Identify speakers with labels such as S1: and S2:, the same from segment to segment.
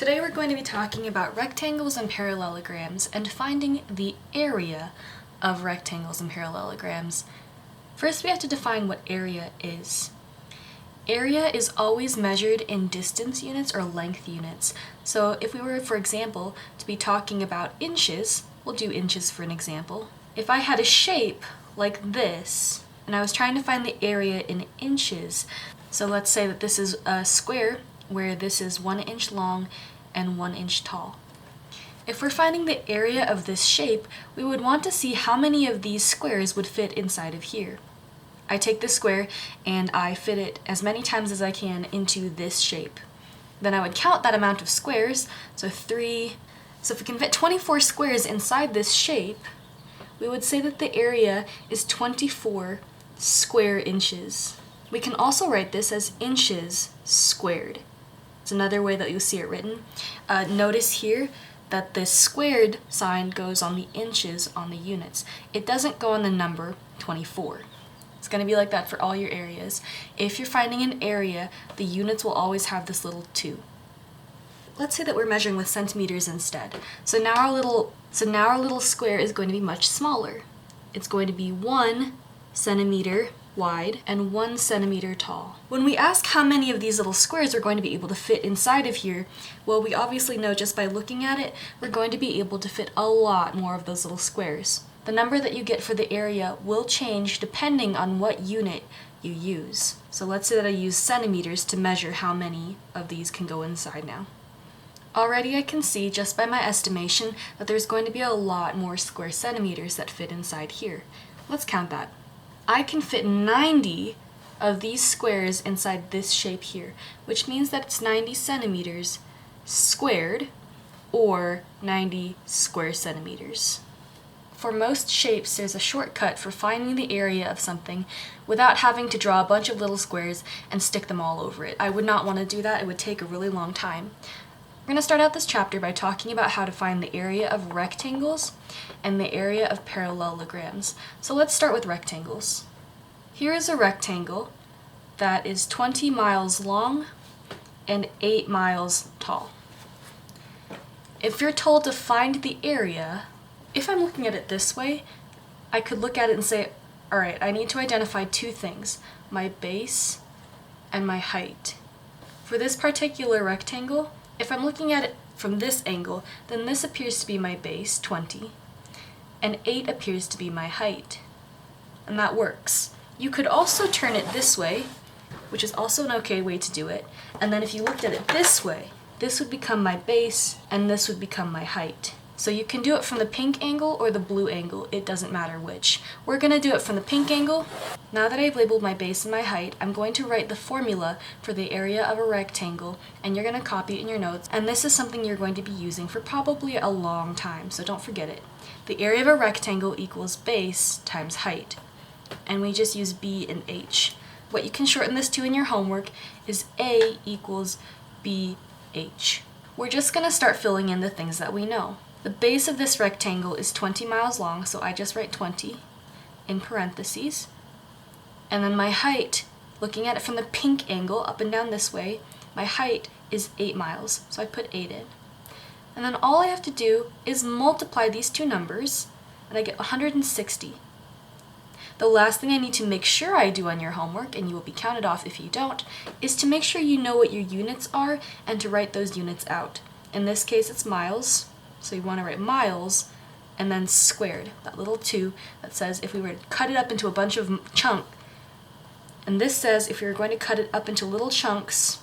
S1: Today we're going to be talking about rectangles and parallelograms and finding the area of rectangles and parallelograms. First we have to define what area is. Area is always measured in distance units or length units. So if we were, for example, to be talking about inches, we'll do inches for an example. If I had a shape like this, and I was trying to find the area in inches, so let's say that this is a square where this is 1 inch long and 1 inch tall. If we're finding the area of this shape, we would want to see how many of these squares would fit inside of here. I take this square and I fit it as many times as I can into this shape. Then I would count that amount of squares, so 3. So if we can fit 24 squares inside this shape, we would say that the area is 24 square inches. We can also write this as inches squared. It's another way that you'll see it written. Notice here that the squared sign goes on the inches on the units. It doesn't go on the number 24. It's going to be like that for all your areas. If you're finding an area, the units will always have this little 2. Let's say that we're measuring with centimeters instead. So now our little square is going to be much smaller. It's going to be 1 centimeter wide and 1 centimeter tall. When we ask how many of these little squares we're going to be able to fit inside of here, well, we obviously know just by looking at it, we're going to be able to fit a lot more of those little squares. The number that you get for the area will change depending on what unit you use. So let's say that I use centimeters to measure how many of these can go inside now. Already I can see, just by my estimation, that there's going to be a lot more square centimeters that fit inside here. Let's count that. I can fit 90 of these squares inside this shape here, which means that it's 90 centimeters squared, or 90 square centimeters. For most shapes, there's a shortcut for finding the area of something without having to draw a bunch of little squares and stick them all over it. I would not want to do that. It would take a really long time. We're going to start out this chapter by talking about how to find the area of rectangles and the area of parallelograms. So let's start with rectangles. Here is a rectangle that is 20 miles long and 8 miles tall. If you're told to find the area, if I'm looking at it this way, I could look at it and say, alright, I need to identify 2 things, my base and my height. For this particular rectangle, if I'm looking at it from this angle, then this appears to be my base, 20, and 8 appears to be my height. And that works. You could also turn it this way, which is also an okay way to do it, and then if you looked at it this way, this would become my base, and this would become my height. So you can do it from the pink angle or the blue angle, it doesn't matter which. We're going to do it from the pink angle. Now that I've labeled my base and my height, I'm going to write the formula for the area of a rectangle, and you're going to copy it in your notes, and this is something you're going to be using for probably a long time, so don't forget it. The area of a rectangle equals base times height, and we just use B and H. What you can shorten this to in your homework is A equals BH. We're just going to start filling in the things that we know. The base of this rectangle is 20 miles long, so I just write 20 in parentheses. And then my height, looking at it from the pink angle, up and down this way, my height is 8 miles, so I put 8 in. And then all I have to do is multiply these 2 numbers, and I get 160. The last thing I need to make sure I do on your homework, and you will be counted off if you don't, is to make sure you know what your units are and to write those units out. In this case, it's miles. So you want to write miles, and then squared, that little 2 that says if we were to cut it up into a bunch of chunks, and this says if we were going to cut it up into little chunks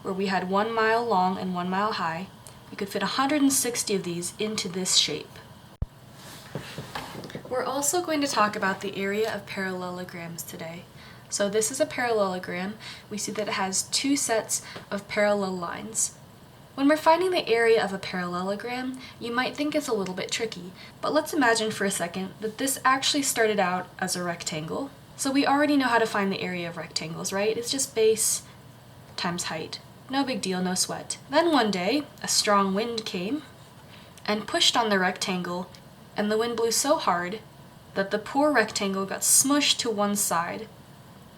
S1: where we had 1 mile long and 1 mile high, we could fit 160 of these into this shape. We're also going to talk about the area of parallelograms today. So this is a parallelogram. We see that it has 2 sets of parallel lines. When we're finding the area of a parallelogram, you might think it's a little bit tricky, but let's imagine for a second that this actually started out as a rectangle. So we already know how to find the area of rectangles, right? It's just base times height. No big deal, no sweat. Then one day, a strong wind came and pushed on the rectangle, and the wind blew so hard that the poor rectangle got smushed to one side.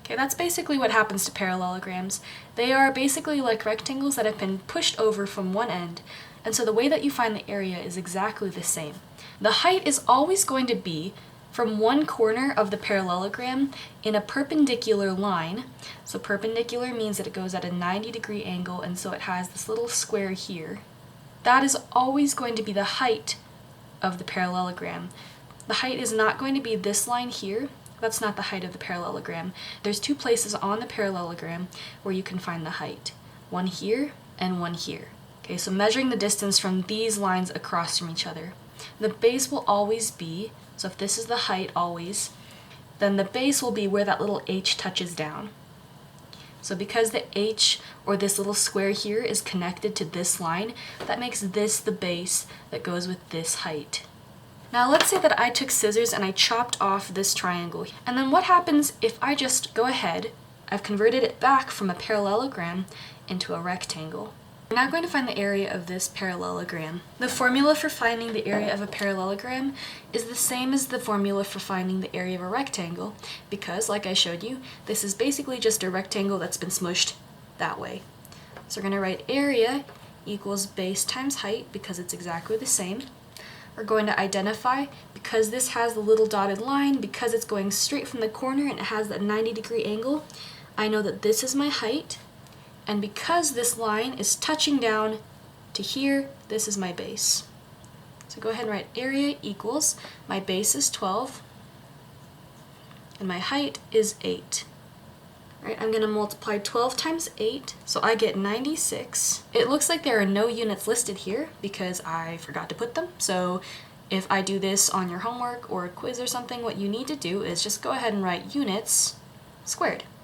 S1: Okay, that's basically what happens to parallelograms. They are basically like rectangles that have been pushed over from one end, and so the way that you find the area is exactly the same. The height is always going to be from one corner of the parallelogram in a perpendicular line. So perpendicular means that it goes at a 90-degree angle, and so it has this little square here. That is always going to be the height of the parallelogram. The height is not going to be this line here. That's not the height of the parallelogram. There's two places on the parallelogram where you can find the height. One here and one here. Okay, so measuring the distance from these lines across from each other. The base will always be, so if this is the height always, then the base will be where that little h touches down. So because the h, or this little square here, is connected to this line, that makes this the base that goes with this height. Now let's say that I took scissors and I chopped off this triangle. And then what happens if I just go ahead, I've converted it back from a parallelogram into a rectangle. We're now going to find the area of this parallelogram. The formula for finding the area of a parallelogram is the same as the formula for finding the area of a rectangle, because, like I showed you, this is basically just a rectangle that's been smushed that way. So we're going to write area equals base times height, because it's exactly the same. We're going to identify, because this has the little dotted line, because it's going straight from the corner and it has that 90-degree angle, I know that this is my height. And because this line is touching down to here, this is my base. So go ahead and write area equals, my base is 12, and my height is 8. Right, I'm going to multiply 12 times 8, so I get 96. It looks like there are no units listed here because I forgot to put them. So if I do this on your homework or a quiz or something, what you need to do is just go ahead and write units squared.